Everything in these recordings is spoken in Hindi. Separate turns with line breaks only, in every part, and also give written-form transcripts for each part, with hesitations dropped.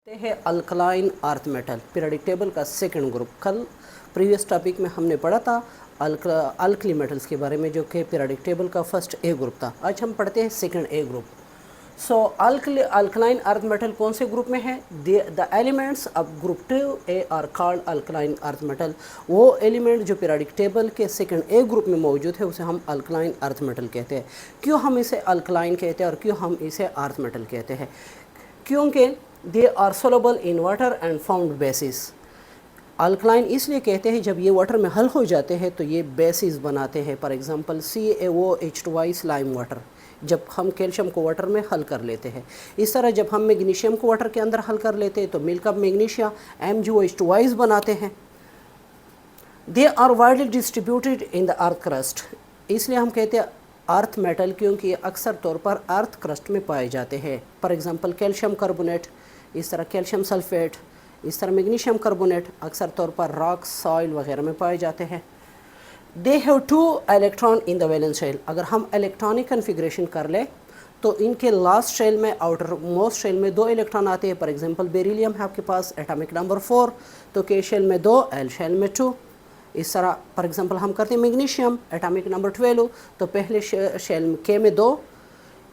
है alkaline earth metal periodic table का सेकंड ग्रुप। कल प्रीवियस टॉपिक में हमने पढ़ा था अल्कली मेटल्स के बारे में, जो कि पीरियोडिक टेबल का फर्स्ट ए ग्रुप था। आज हम पढ़ते हैं second A group. So alkaline earth metal कौन से ग्रुप में है? The elements of group 2A are called alkaline earth metal. वो एलिमेंट जो पीरियोडिक टेबल के सेकंड ए ग्रुप में मौजूद है उसे हम अल्कलाइन अर्थ मेटल कहते हैं। क्यों हम इसे अल्कलाइन कहते हैं और क्यों हम इसे अर्थ मेटल कहते हैं? क्योंकि they are soluble in water and found basis. Alkaline इसलिए कहते हैं जब ये वाटर में हल हो जाते हैं तो ये बेसिस बनाते हैं। For example CaOH2 slime water, जब हम कैल्शियम को वाटर में हल कर लेते हैं। इस तरह जब हम मैग्नीशियम को वाटर के अंदर हल कर लेते हैं तो मिल्क ऑफ मैग्नीशिया MgOH2 बनाते हैं। They are widely distributed in the earth crust. इसलिए हम कहते हैं अर्थ मेटल क्योंकि ये अक्सर तौर पर अर्थ क्रस्ट में पाए जाते हैं। फॉर एग्जांपल कैल्शियम कार्बोनेट, इस तरह कैल्शियम सल्फेट, इस तरह मैग्नीशियम कार्बोनेट अक्सर तौर पर रॉक, सॉइल वगैरह में पाए जाते हैं। They have 2 electron in the valence shell. अगर हम इलेक्ट्रॉनिक कन्फिग्रेशन कर लें तो इनके लास्ट शेल में, आउटर मोस्ट शेल में 2 इलेक्ट्रॉन आते हैं। फॉर एग्जांपल बेरिलियम है आपके पास एटॉमिक नंबर 4, तो के शेल में 2, एल शेल में 2। इस तरह फॉर एग्जांपल हम करते हैं मैग्नीशियम एटॉमिक नंबर 12, तो पहले शेल के में 2,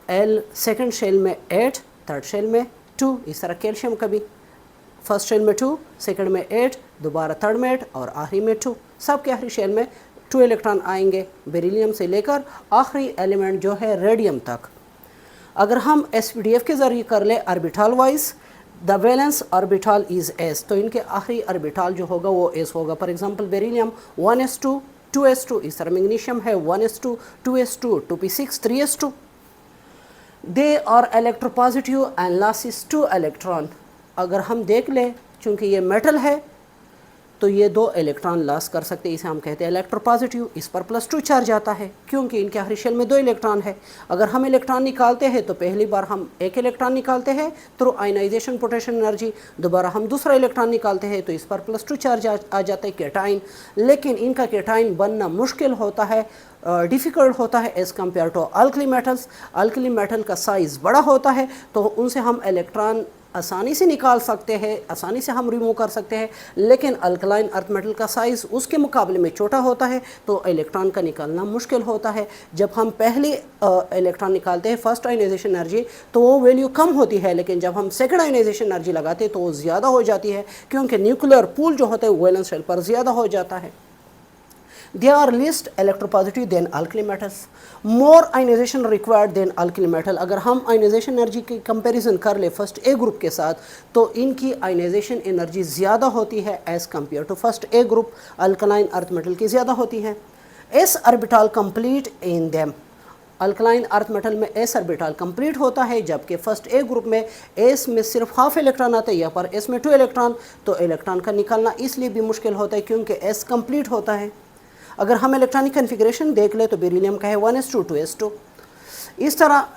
एल सेकंड शेल में 8, थर्ड शेल में 2। इस तरह कैल्शियम का भी फर्स्ट शेल में 2, सेकंड में 8, दोबारा थर्ड में 8 और आखिरी में 2। सब के आखिरी शेल में 2 इलेक्ट्रॉन आएंगे, बेरिलियम से लेकर आखिरी एलिमेंट जो है रेडियम तक। अगर हम SPDF के ज़रिए कर ले orbital wise, the valence orbital is S, तो इनके आखिरी ऑर्बिटल जो होगा वो S होगा। For example beryllium 1s2 2s2, इस तरह मैग्नीशियम है 1s2 2s2 2p6 3s2। They are electropositive and losses 2 electron. अगर हम देख लें चूँकि ये मेटल है तो ये 2 इलेक्ट्रॉन लॉस कर सकते हैं, इसे हम कहते हैं इलेक्ट्रोपॉजिटिव। इस पर +2 चार्ज आता है क्योंकि इनके आखिरी शेल में 2 इलेक्ट्रॉन है। अगर हम इलेक्ट्रॉन निकालते हैं तो पहली बार हम 1 इलेक्ट्रॉन निकालते हैं थ्रू आयनाइजेशन पोटेंशियल एनर्जी, दोबारा हम दूसरा इलेक्ट्रॉन निकालते हैं तो इस पर +2 चार्ज आ जाता है कैटाइन। लेकिन इनका कैटाइन बनना मुश्किल होता है, डिफ़िकल्ट होता है as compare to alkali metals. Alkali metal का साइज़ बड़ा होता है तो उनसे हम इलेक्ट्रॉन आसानी से निकाल सकते हैं, आसानी से हम रिमूव कर सकते हैं। लेकिन अल्कलाइन अर्थ मेटल का साइज़ उसके मुकाबले में छोटा होता है तो इलेक्ट्रॉन का निकालना मुश्किल होता है। जब हम पहले इलेक्ट्रॉन निकालते हैं फर्स्ट आयनाइजेशन एनर्जी तो वो वैल्यू कम होती है, लेकिन जब हम सेकंड आयनाइजेशन एनर्जी लगाते हैं तो वो ज़्यादा हो जाती है क्योंकि न्यूक्लियर पूल जो होता है वैलेंस शेल पर ज़्यादा हो जाता है। They are least electropositive than alkali metals. More ionization required than alkali metal. अगर हम आयनाइजेशन एनर्जी की कंपैरिजन कर ले फर्स्ट ए ग्रुप के साथ तो इनकी आयनाइजेशन एनर्जी ज़्यादा होती है as compare to first A group. Alkaline earth metal की ज़्यादा होती है। S orbital complete in them. Alkaline earth metal में S ऑर्बिटल कंप्लीट होता है, जबकि फर्स्ट ए ग्रुप में S में सिर्फ हाफ इलेक्ट्रॉन आते हैं, यहाँ पर S में 2 इलेक्ट्रॉन, तो इलेक्ट्रॉन का निकालना इसलिए भी मुश्किल होता है क्योंकि S कंप्लीट होता है। अगर हम इलेक्ट्रॉनिक कन्फिग्रेशन देख ले तो बेरिलियम का है 1s2 2s2। इस तरह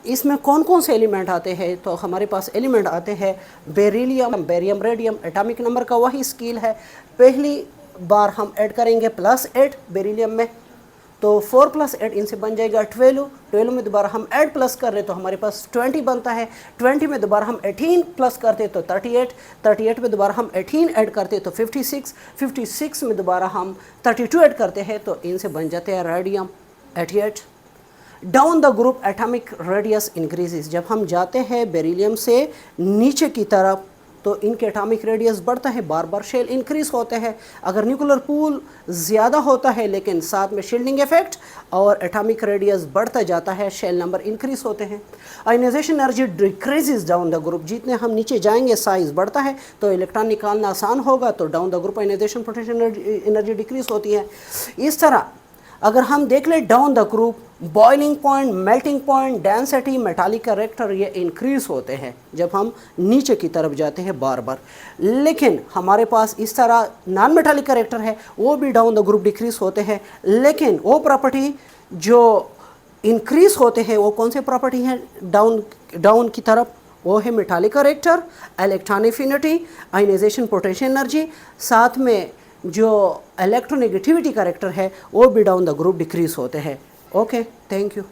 इसमें कौन कौन से एलिमेंट आते हैं? तो हमारे पास एलिमेंट आते हैं beryllium, barium, radium. Atomic number का वही स्केल है, पहली बार हम ऐड करेंगे +8 बेरिलियम में तो 4 + 8 इनसे बन जाएगा 12। 12 में दोबारा हम ऐड प्लस कर रहे तो हमारे पास 20 बनता है। 20 में दोबारा हम 18 प्लस करते तो 38। 38 में दोबारा हम 18 ऐड करते तो 56। 56 में दोबारा हम 32 ऐड करते हैं तो इनसे बन जाते हैं radium 88। Down the group atomic radius increases. जब हम जाते हैं बेरिलियम से नीचे की तरफ तो इनके एटॉमिक रेडियस बढ़ता है, बार बार शेल इंक्रीज होते हैं। अगर न्यूक्लियर पूल ज़्यादा होता है लेकिन साथ में शील्डिंग इफेक्ट और एटॉमिक रेडियस बढ़ता जाता है, शेल नंबर इंक्रीज होते हैं। Ionization energy decreases down the group. जितने हम नीचे जाएंगे साइज़ बढ़ता है तो इलेक्ट्रॉन निकालना आसान होगा, तो down the group ionization potential energy decrease होती है। इस तरह अगर हम देख लें down the group, boiling point, melting point, density, metallic character ये इंक्रीज होते हैं जब हम नीचे की तरफ जाते हैं बार बार। लेकिन हमारे पास इस तरह नॉन मेटालिक कैरेक्टर है वो भी डाउन द ग्रुप डिक्रीज होते हैं। लेकिन वो प्रॉपर्टी जो इंक्रीज होते हैं वो कौन से प्रॉपर्टी हैं डाउन की तरफ? वो है metallic character, electron affinity, ionization potential energy, साथ में जो इलेक्ट्रोनेगेटिविटी कैरेक्टर है वो भी डाउन द ग्रुप डिक्रीज होते हैं। Okay, thank you.